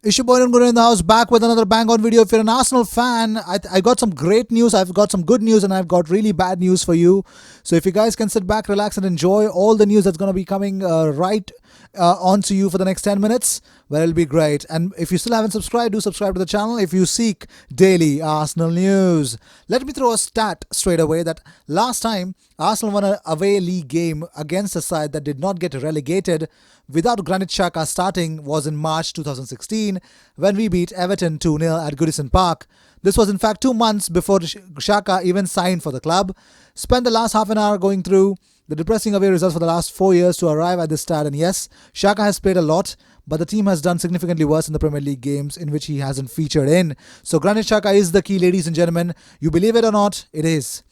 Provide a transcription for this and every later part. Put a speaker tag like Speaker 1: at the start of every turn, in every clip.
Speaker 1: Ishuboyan Guru in the house, back with another bang on video. If you're an Arsenal fan, I got some great news. I've got some good news and I've got really bad news for you. So if you guys can sit back, relax, and enjoy all the news that's going to be coming right onto you for the next 10 minutes, well, it'll be great. And if you still haven't subscribed, do subscribe to the channel if you seek daily Arsenal news. Let me throw a stat straight away that last time Arsenal won an away league game against a side that did not get relegated without Granit Xhaka starting was in March 2016 when we beat Everton 2-0 at Goodison Park. This was in fact 2 months before Xhaka even signed for the club. Spent the last half an hour going through the depressing away results for the last 4 years to arrive at this start, and yes, Xhaka has played a lot, but the team has done significantly worse in the Premier League games in which he hasn't featured in. So Granit Xhaka is the key, ladies and gentlemen. You believe it or not, it is.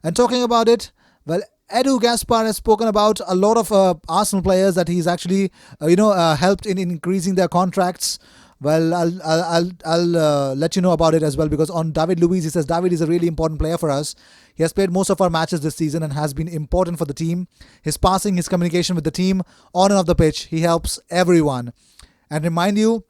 Speaker 1: And talking about it, well, Edu Gaspar has spoken about a lot of Arsenal players that he's actually, helped in increasing their contracts. Well, I'll let you know about it as well, because on David Luiz, he says David is a really important player for us. He has played most of our matches this season and has been important for the team. His passing, his communication with the team, on and off the pitch, he helps everyone. And remind you,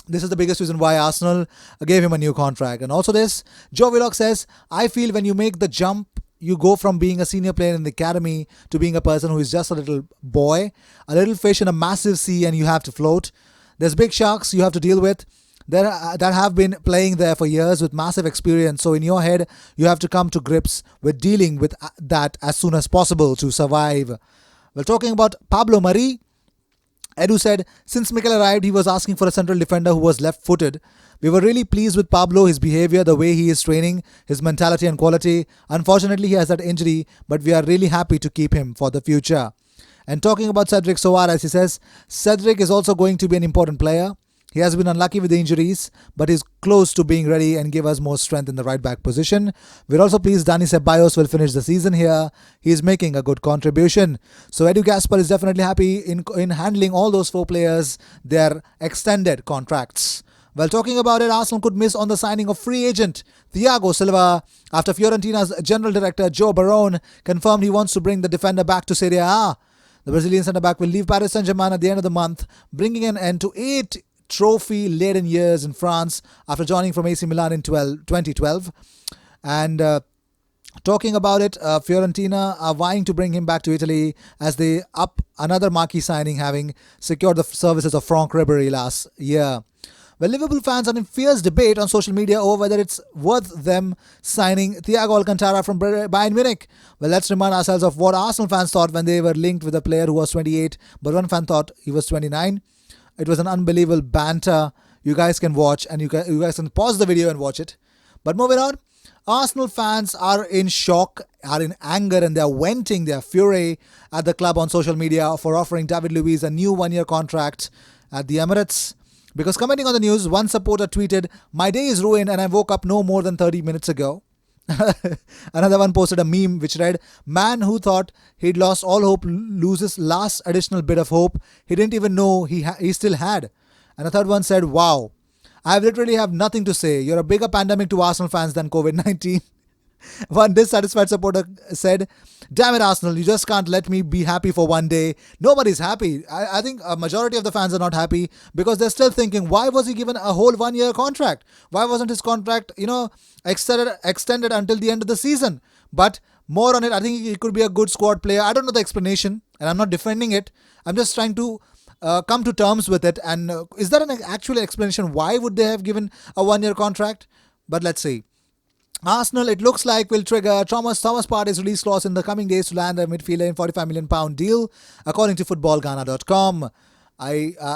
Speaker 1: this is the biggest reason why Arsenal gave him a new contract. And also this, Joe Willock says, I feel when you make the jump, you go from being a senior player in the academy to being a person who is just a little boy, a little fish in a massive sea, and you have to float. There's big sharks you have to deal with that have been playing there for years with massive experience. So in your head, you have to come to grips with dealing with that as soon as possible to survive. Well, talking about Pablo Mari, Edu said, since Mikel arrived, he was asking for a central defender who was left-footed. We were really pleased with Pablo, his behavior, the way he is training, his mentality and quality. Unfortunately, he has that injury, but we are really happy to keep him for the future. And talking about Cedric Soares, he says, Cedric is also going to be an important player. He has been unlucky with the injuries, but is close to being ready and give us more strength in the right-back position. We're also pleased Dani Ceballos will finish the season here. He is making a good contribution. So Edu Gaspar is definitely happy in handling all those 4 players, their extended contracts. Well, talking about it, Arsenal could miss on the signing of free agent Thiago Silva after Fiorentina's general director Joe Barone confirmed he wants to bring the defender back to Serie A. The Brazilian centre-back will leave Paris Saint-Germain at the end of the month, bringing an end to 8 trophy-laden years in France after joining from AC Milan in 2012. And talking about it, Fiorentina are vying to bring him back to Italy as they up another marquee signing, having secured the services of Franck Ribéry last year. Well, Liverpool fans are in fierce debate on social media over whether it's worth them signing Thiago Alcantara from Bayern Munich. Well, let's remind ourselves of what Arsenal fans thought when they were linked with a player who was 28, but one fan thought he was 29. It was an unbelievable banter. You guys can watch, and you guys can pause the video and watch it. But moving on, Arsenal fans are in shock, are in anger, and they're venting their fury at the club on social media for offering David Luiz a new 1-year contract at the Emirates. Because commenting on the news, one supporter tweeted, "My day is ruined and I woke up no more than 30 minutes ago." Another one posted a meme which read, "Man who thought he'd lost all hope loses last additional bit of hope he didn't even know he still had." And a third one said, "Wow, I literally have nothing to say. You're a bigger pandemic to Arsenal fans than COVID-19. One dissatisfied supporter said, "Damn it, Arsenal, you just can't let me be happy for one day." Nobody's happy. I think a majority of the fans are not happy because they're still thinking, why was he given a whole 1-year contract? Why wasn't his contract, extended until the end of the season? But more on it, I think he could be a good squad player. I don't know the explanation, and I'm not defending it. I'm just trying to come to terms with it. And is there an actual explanation? Why would they have given a 1-year contract? But let's see. Arsenal, it looks like, will trigger Thomas Partey's release clause in the coming days to land a midfielder in £45 million deal, according to footballghana.com.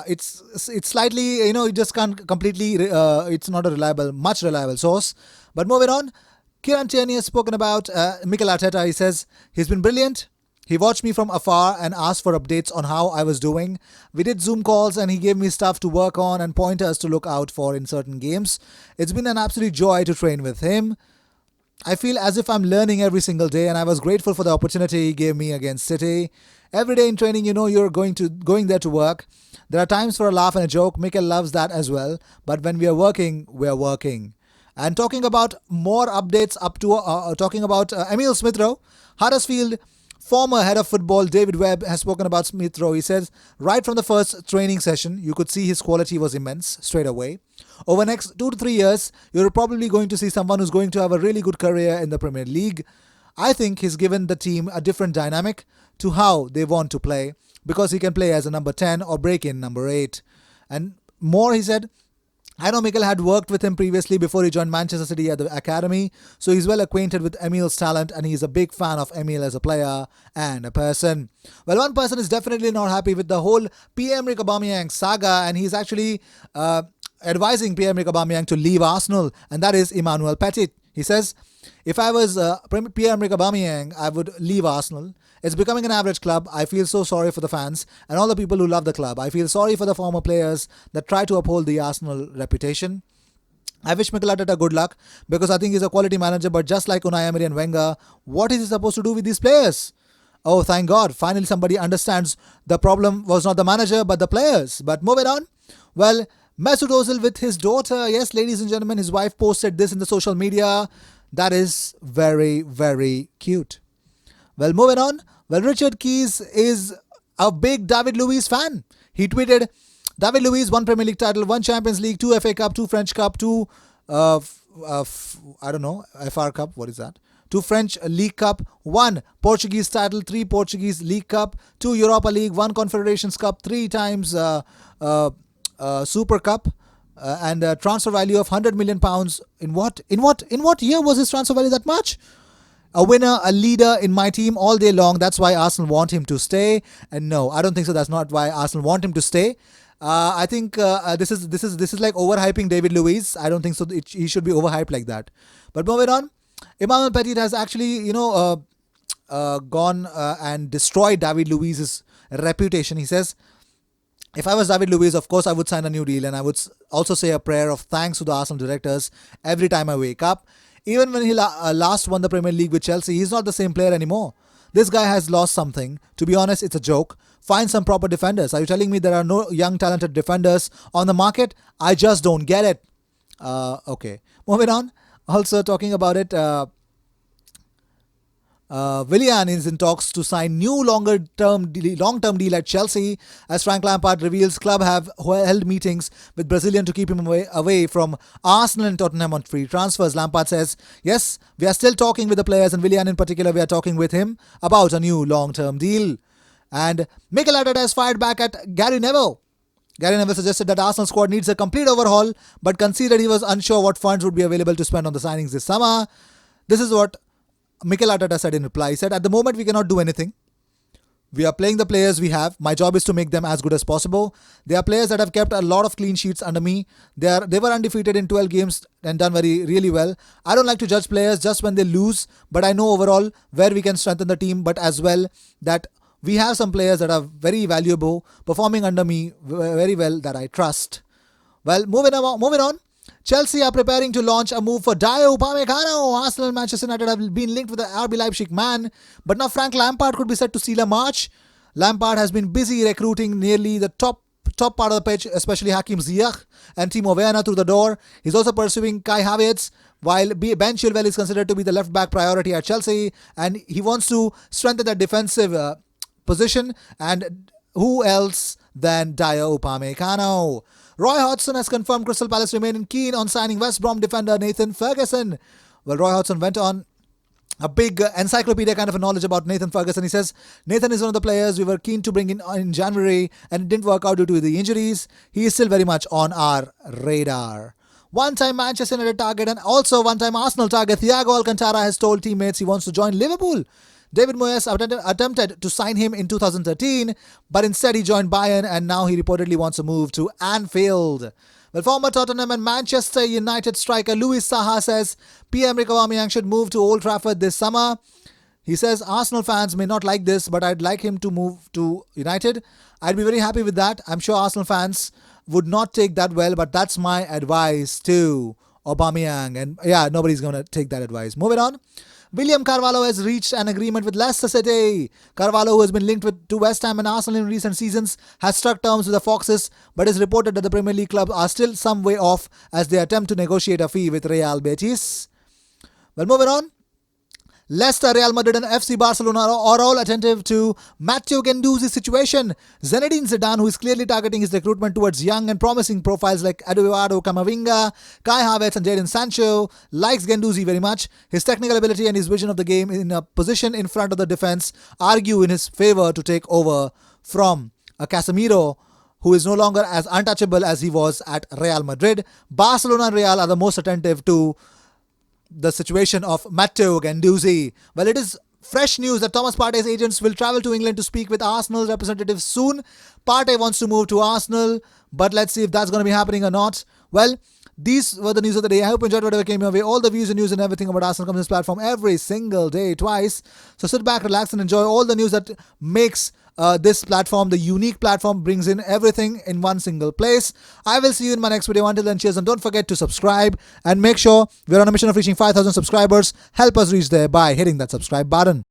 Speaker 1: It's slightly, you just can't completely, it's not a much reliable source. But moving on, Kieran Tierney has spoken about Mikel Arteta. He says, he's been brilliant. He watched me from afar and asked for updates on how I was doing. We did Zoom calls and he gave me stuff to work on and pointers to look out for in certain games. It's been an absolute joy to train with him. I feel as if I'm learning every single day, and I was grateful for the opportunity he gave me against City. Every day in training, you're going there to work. There are times for a laugh and a joke. Mikel loves that as well. But when we are working, we're working. And talking about more updates talking about Emil Smith Rowe, Huddersfield Former head of football David Webb has spoken about Smith Rowe. He says, right from the first training session, you could see his quality was immense straight away. Over the next 2 to 3 years, you're probably going to see someone who's going to have a really good career in the Premier League. I think he's given the team a different dynamic to how they want to play because he can play as a number 10 or break in number 8. And more, he said, I know Mikel had worked with him previously before he joined Manchester City at the academy, so he's well acquainted with Emil's talent and he's a big fan of Emil as a player and a person. Well, one person is definitely not happy with the whole Pierre-Emerick Aubameyang saga, and he's actually advising Pierre-Emerick Aubameyang to leave Arsenal, and that is Emmanuel Petit. He says, if I was Pierre-Emerick Aubameyang, I would leave Arsenal. It's becoming an average club. I feel so sorry for the fans and all the people who love the club. I feel sorry for the former players that try to uphold the Arsenal reputation. I wish Mikel Arteta good luck because I think he's a quality manager, but just like Unai Emery and Wenger, what is he supposed to do with these players? Oh, thank God. Finally, somebody understands the problem was not the manager, but the players. But moving on. Well, Mesut Ozil with his daughter. Yes, ladies and gentlemen, his wife posted this in the social media. That is very, very cute. Well, moving on. Well, Richard Keys is a big David Luiz fan. He tweeted, David Luiz, 1 Premier League title, 1 Champions League, 2 FA Cup, 2 French Cup, 2, FR Cup, what is that? 2 French League Cup, 1 Portuguese title, 3 Portuguese League Cup, 2 Europa League, 1 Confederations Cup, 3 times Super Cup, and a transfer value of £100 million. In what year was his transfer value that much? A winner, a leader in my team all day long. That's why Arsenal want him to stay. And no, I don't think so. That's not why Arsenal want him to stay. I think this is like overhyping David Luiz. I don't think so. He should be overhyped like that. But moving on, Emmanuel Petit has actually, gone and destroyed David Luiz's reputation. He says, if I was David Luiz, of course I would sign a new deal, and I would also say a prayer of thanks to the Arsenal directors every time I wake up. Even when he last won the Premier League with Chelsea, he's not the same player anymore. This guy has lost something. To be honest, it's a joke. Find some proper defenders. Are you telling me there are no young talented defenders on the market? I just don't get it. Okay. Moving on. Also talking about it, Willian is in talks to sign new long-term deal at Chelsea. As Frank Lampard reveals, club have held meetings with Brazilian to keep him away from Arsenal and Tottenham on free transfers. Lampard says, yes, we are still talking with the players, and Willian in particular, we are talking with him about a new long-term deal. And Mikel Arteta has fired back at Gary Neville. Gary Neville suggested that Arsenal squad needs a complete overhaul, but conceded he was unsure what funds would be available to spend on the signings this summer. This is what Mikel Arteta said in reply. He said, at the moment we cannot do anything. We are playing the players we have. My job is to make them as good as possible. They are players that have kept a lot of clean sheets under me. They were undefeated in 12 games and done really well. I don't like to judge players just when they lose, but I know overall where we can strengthen the team, but as well that we have some players that are very valuable, performing under me very well, that I trust. Well, moving on. Chelsea are preparing to launch a move for Dayot Upamecano. Arsenal and Manchester United have been linked with the RB Leipzig man, but now Frank Lampard could be set to seal a march. Lampard has been busy recruiting nearly the top part of the pitch, especially Hakim Ziyech and Timo Werner through the door. He's also pursuing Kai Havertz, while Ben Chilwell is considered to be the left-back priority at Chelsea, and he wants to strengthen that defensive position. And who else than Dayot Upamecano? Roy Hodgson has confirmed Crystal Palace remain keen on signing West Brom defender Nathan Ferguson. Well, Roy Hodgson went on a big encyclopedia kind of a knowledge about Nathan Ferguson. He says, Nathan is one of the players we were keen to bring in January, and it didn't work out due to the injuries. He is still very much on our radar. One-time Manchester United target and also one-time Arsenal target Thiago Alcantara has told teammates he wants to join Liverpool. David Moyes attempted to sign him in 2013, but instead he joined Bayern, and now he reportedly wants to move to Anfield. Well, former Tottenham and Manchester United striker Luiz Saha says Pierre-Emerick Aubameyang should move to Old Trafford this summer. He says Arsenal fans may not like this, but I'd like him to move to United. I'd be very happy with that. I'm sure Arsenal fans would not take that well, but that's my advice to Aubameyang. And yeah, nobody's going to take that advice. Moving on. William Carvalho has reached an agreement with Leicester City. Carvalho, who has been linked to West Ham and Arsenal in recent seasons, has struck terms with the Foxes, but is reported that the Premier League clubs are still some way off as they attempt to negotiate a fee with Real Betis. Well, moving on. Leicester, Real Madrid and FC Barcelona are all attentive to Matteo Guendouzi's situation. Zinedine Zidane, who is clearly targeting his recruitment towards young and promising profiles like Eduardo Camavinga, Kai Havertz and Jadon Sancho, likes Guendouzi very much. His technical ability and his vision of the game in a position in front of the defense argue in his favour to take over from Casemiro, who is no longer as untouchable as he was at Real Madrid. Barcelona and Real are the most attentive to the situation of Matteo Guendouzi. Well, it is fresh news that Thomas Partey's agents will travel to England to speak with Arsenal representatives soon. Partey wants to move to Arsenal, but let's see if that's going to be happening or not. Well, these were the news of the day. I hope you enjoyed whatever came your way. All the views and news and everything about Arsenal comes on this platform every single day, twice. So sit back, relax and enjoy all the news that makes this platform, the unique platform, brings in everything in one single place. I will see you in my next video. Until then, cheers, and don't forget to subscribe and make sure we're on a mission of reaching 5,000 subscribers. Help us reach there by hitting that subscribe button.